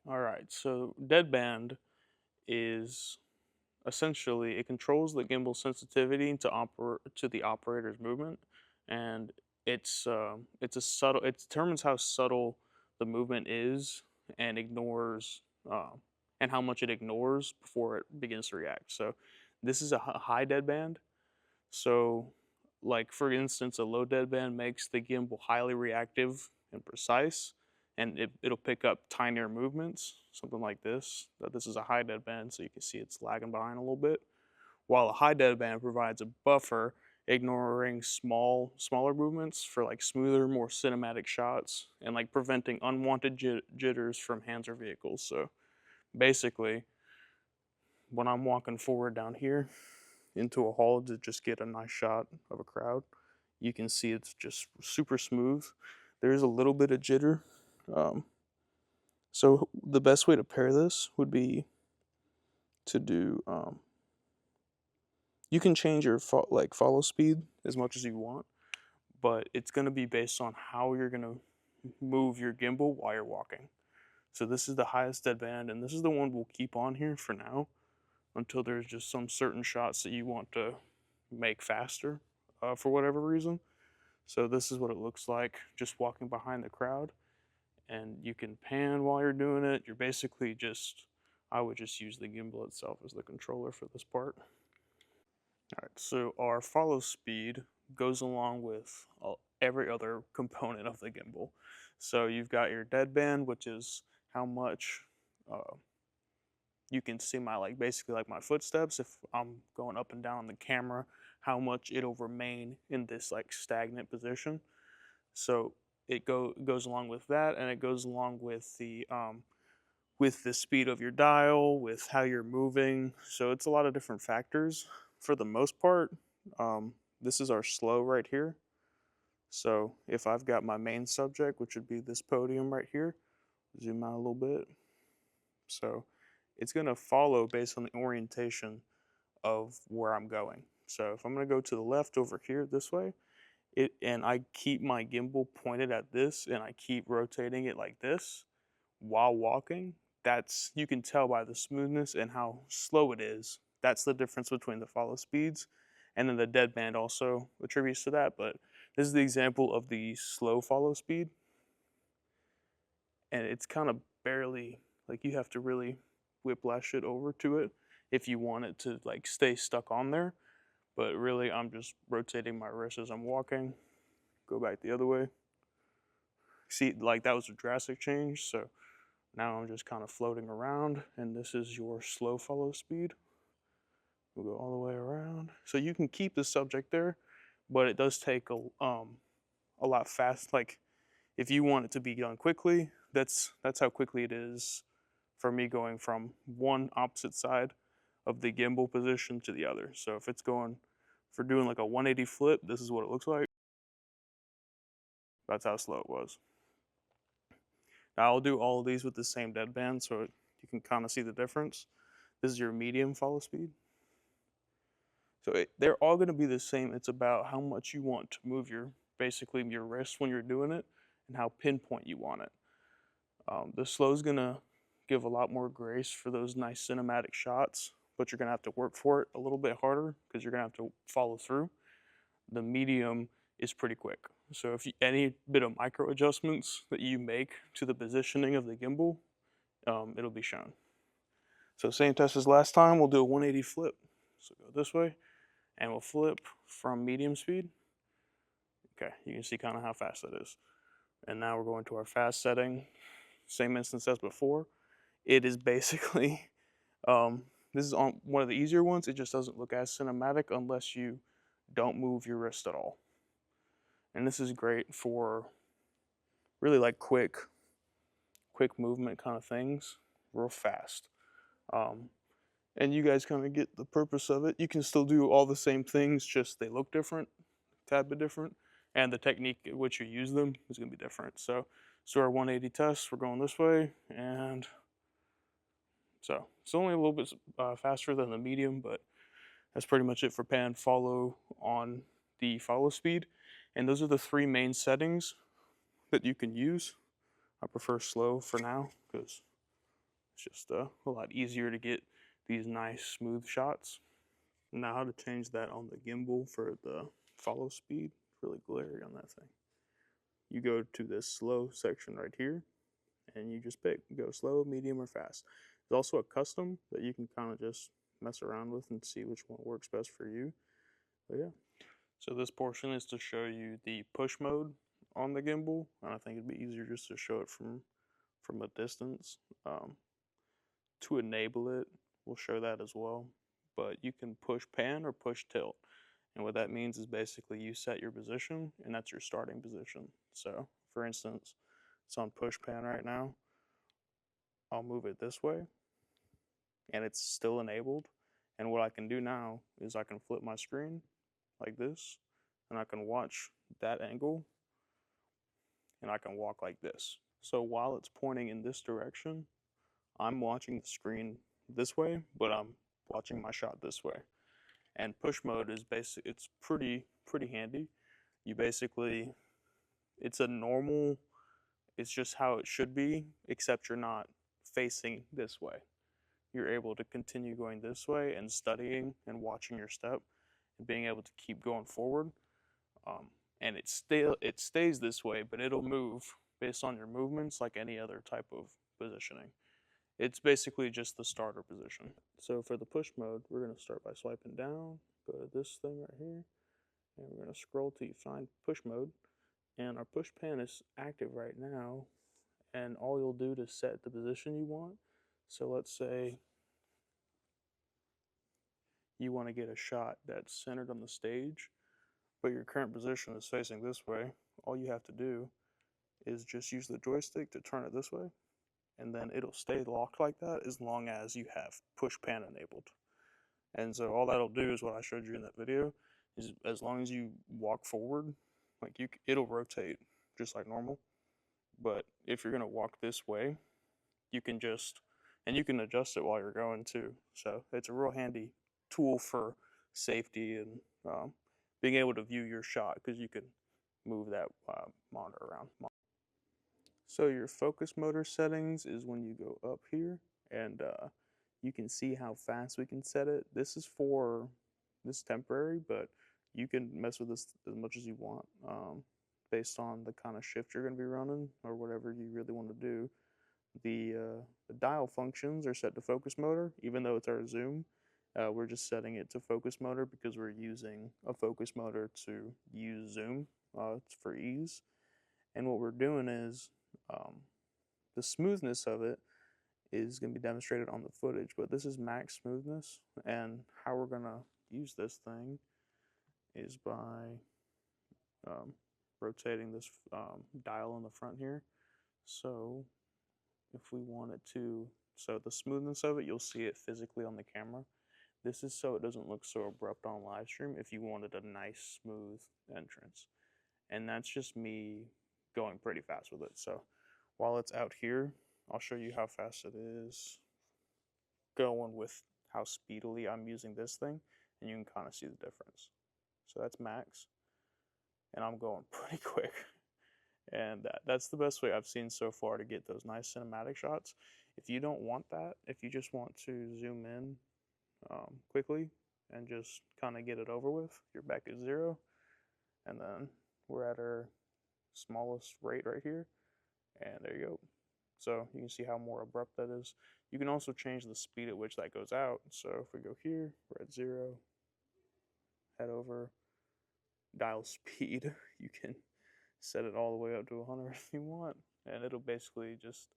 All right, so Deadband is essentially it controls the gimbal sensitivity to the operator's movement, and it's a subtle. It determines how subtle the movement is and ignores um, and how much it ignores before it begins to react. So this is a high deadband. So, like for instance, a low deadband makes the gimbal highly reactive and precise, and it'll pick up tinier movements, something like this. That this is a high deadband, so you can see it's lagging behind a little bit. While a high deadband provides a buffer, ignoring smaller movements for like smoother, more cinematic shots, and like preventing unwanted jitters from hands or vehicles. So basically, when I'm walking forward down here into a hall to just get a nice shot of a crowd, you can see it's just super smooth. There's a little bit of jitter. Um, so the best way to pair this would be to do. You can change your follow speed as much as you want, but it's going to be based on how you're going to move your gimbal while you're walking. So this is the highest deadband, and this is the one we'll keep on here for now until there's just some certain shots that you want to make faster for whatever reason. So this is what it looks like just walking behind the crowd, and you can pan while you're doing it. You're basically just, I would just use the gimbal itself as the controller for this part. All right, so our follow speed goes along with every other component of the gimbal. So you've got your deadband, which is how much uh, you can see my basically like my footsteps if I'm going up and down the camera, how much it'll remain in this like stagnant position. So it goes along with that, and it goes along with the speed of your dial, with how you're moving. So it's a lot of different factors. For the most part, this is our slow right here. So if I've got my main subject, which would be this podium right here, zoom out a little bit. So it's going to follow based on the orientation of where I'm going. So if I'm going to go to the left over here this way, and I keep my gimbal pointed at this and I keep rotating it like this while walking, that's you can tell by the smoothness and how slow it is. That's the difference between the follow speeds, and then the deadband also attributes to that. But this is the example of the slow follow speed, and it's kind of barely like you have to really whiplash it over to it if you want it to like stay stuck on there. But really, I'm just rotating my wrist as I'm walking. Go back the other way. See, like that was a drastic change. So now I'm just kind of floating around, and this is your slow follow speed. We'll go all the way around. So you can keep the subject there, but it does take a lot fast. Like if you want it to be done quickly, that's how quickly it is for me going from one opposite side of the gimbal position to the other. So if it's going for doing like a 180 flip, this is what it looks like. That's how slow it was. Now I'll do all of these with the same deadband so you can kind of see the difference. This is your medium follow speed. So they're all going to be the same. It's about how much you want to move basically your wrist when you're doing it and how pinpoint you want it. The slow is going to give a lot more grace for those nice cinematic shots, but you're going to have to work for it a little bit harder because you're going to have to follow through. The medium is pretty quick. So if any bit of micro adjustments that you make to the positioning of the gimbal, it'll be shown. So same test as last time, we'll do a 180 flip. So go this way, and we'll flip from medium speed. Okay, you can see kind of how fast that is. And now we're going to our fast setting. Same instance as before. It is basically, this is on one of the easier ones. It just doesn't look as cinematic unless you don't move your wrist at all. And this is great for really like quick movement kind of things, real fast. And you guys kind of get the purpose of it. You can still do all the same things, just they look different, a tad bit different, and the technique at which you use them is going to be different. So our 180 test, we're going this way, and so it's only a little bit faster than the medium, but that's pretty much it for pan follow on the follow speed. And those are the three main settings that you can use. I prefer slow for now because It's just a lot easier to get these nice smooth shots. Now how to change that on the gimbal for the follow speed. Really glary on that thing. You go to this slow section right here, and you just pick, go slow, medium, or fast. There's also a custom that you can kind of just mess around with and see which one works best for you. But yeah. So this portion is to show you the push mode on the gimbal, and I think it'd be easier just to show it from a distance. To enable it, we'll show that as well. But you can push pan or push tilt. And what that means is basically you set your position, and that's your starting position. So, for instance, it's on push pan right now. I'll move it this way, and it's still enabled. And what I can do now is I can flip my screen like this, and I can watch that angle, and I can walk like this. So while it's pointing in this direction, I'm watching the screen this way, but I'm watching my shot this way. And push mode is it's pretty handy. You basically, it's a normal, it's just how it should be, except you're not facing this way. You're able to continue going this way and studying and watching your step and being able to keep going forward. And it stays this way, but it'll move based on your movements like any other type of positioning. It's basically just the starter position. So for the push mode, we're going to start by swiping down, go to this thing right here, and we're going to scroll till you find push mode. And our push pan is active right now, and all you'll do to set the position you want. So let's say you want to get a shot that's centered on the stage, but your current position is facing this way. All you have to do is just use the joystick to turn it this way, and then it'll stay locked like that as long as you have push pan enabled. And so all that'll do is what I showed you in that video, is as long as you walk forward, like it'll rotate just like normal. But if you're gonna walk this way, you can just, and you can adjust it while you're going too. So it's a real handy tool for safety and being able to view your shot, because you can move that monitor around. So your focus motor settings is when you go up here, and you can see how fast we can set it. This is temporary, but you can mess with this as much as you want based on the kind of shift you're going to be running or whatever you really want to do. The dial functions are set to focus motor, even though it's our zoom. We're just setting it to focus motor because we're using a focus motor to use zoom for ease. And what we're doing is the smoothness of it is going to be demonstrated on the footage, but this is max smoothness, and how we're going to use this thing is by rotating this dial on the front here. So if we wanted to, so the smoothness of it, you'll see it physically on the camera. This is so it doesn't look so abrupt on live stream if you wanted a nice smooth entrance. And that's just me going pretty fast with it. So while it's out here, I'll show you how fast it is going with how speedily I'm using this thing, and you can kind of see the difference. So that's max, and I'm going pretty quick. And that's the best way I've seen so far to get those nice cinematic shots. If you don't want that, if you just want to zoom in quickly and just kind of get it over with, you're back at 0, and then we're at our smallest rate right here, and there you go. So you can see how more abrupt that is. You can also change the speed at which that goes out. So if we go here, we're at 0, head over, dial speed, you can set it all the way up to 100 if you want, and it'll basically just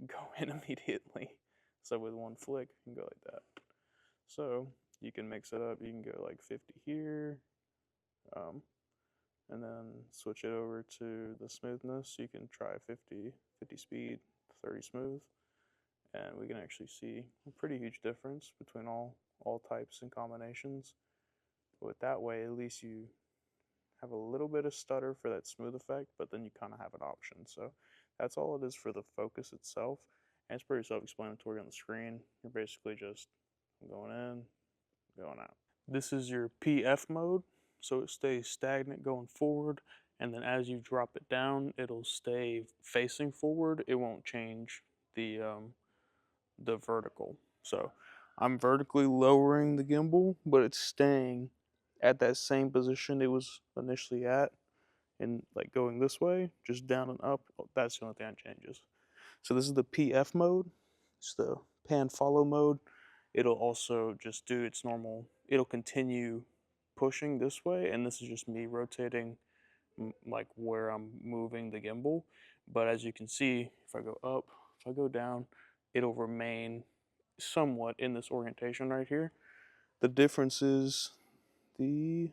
go in immediately. So with one flick, you can go like that. So you can mix it up. You can go like 50 here, and then switch it over to the smoothness. You can try 50 speed, 30 smooth, and we can actually see a pretty huge difference between all types and combinations. With that way, at least you have a little bit of stutter for that smooth effect, but then you kind of have an option. So that's all it is for the focus itself, and it's pretty self-explanatory on the screen. You're basically just going in, going out. This is your PF mode, so it stays stagnant going forward, and then as you drop it down, it'll stay facing forward. It won't change the the vertical. So I'm vertically lowering the gimbal, but it's staying at that same position it was initially at, and like going this way, just down and up. That's the only thing that changes. So this is the PF mode. It's the pan follow mode. It'll also just do its normal. It'll continue pushing this way, and this is just me rotating like where I'm moving the gimbal. But as you can see, if I go up, if I go down, it'll remain somewhat in this orientation right here. The difference is the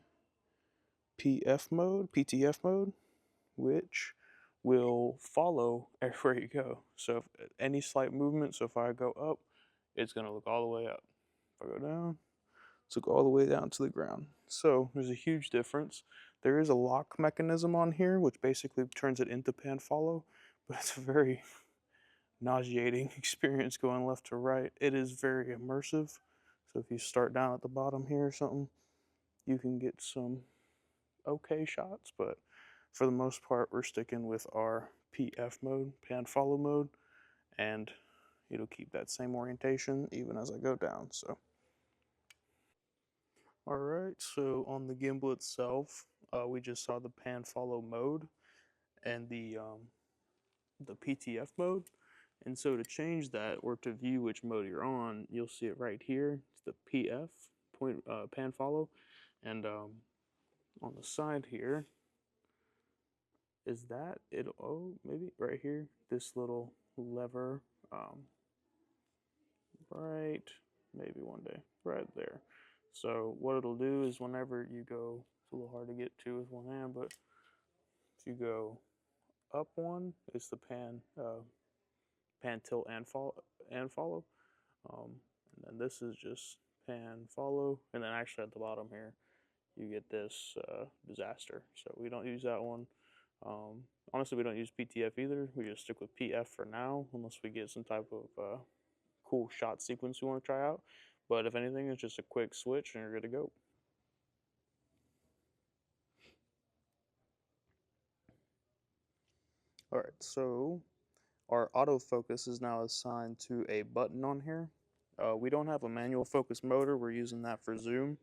PTF mode, which will follow everywhere you go. So if any slight movement, so if I go up, it's gonna look all the way up. If I go down, it's look all the way down to the ground. So there's a huge difference. There is a lock mechanism on here, which basically turns it into pan follow, but it's a very nauseating experience going left to right. It is very immersive. So if you start down at the bottom here or something, you can get some okay shots, but for the most part, we're sticking with our PF mode, pan follow mode, and it'll keep that same orientation even as I go down. So, all right. So on the gimbal itself, we just saw the pan follow mode and the PTF mode. And so to change that or to view which mode you're on, you'll see it right here. It's the PF pan follow, and on the side here is that it. Oh, maybe right here, this little lever, um, right, maybe one day, right there. So what it'll do is whenever you go, it's a little hard to get to with one hand, but if you go up one, it's the pan tilt and follow. And then this is just pan follow, and then actually at the bottom here, you get this disaster. So we don't use that one. Honestly, we don't use PTF either. We just stick with PF for now, unless we get some type of cool shot sequence we want to try out. But if anything, it's just a quick switch and you're good to go. All right, so our autofocus is now assigned to a button on here. We don't have a manual focus motor, we're using that for zoom.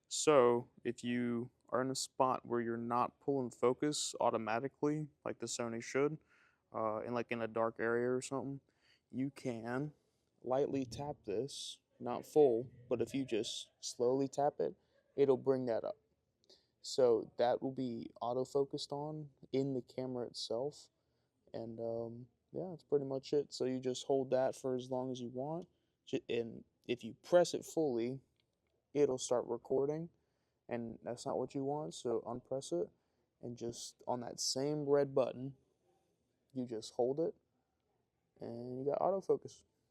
So if you are in a spot where you're not pulling focus automatically, like the Sony should, in like in a dark area or something, you can lightly tap this, not full, but if you just slowly tap it, it'll bring that up. So that will be auto focused on in the camera itself. And yeah, that's pretty much it. So you just hold that for as long as you want. And if you press it fully, it'll start recording. And that's not what you want. So unpress it. And just on that same red button, you just hold it. And you got autofocus.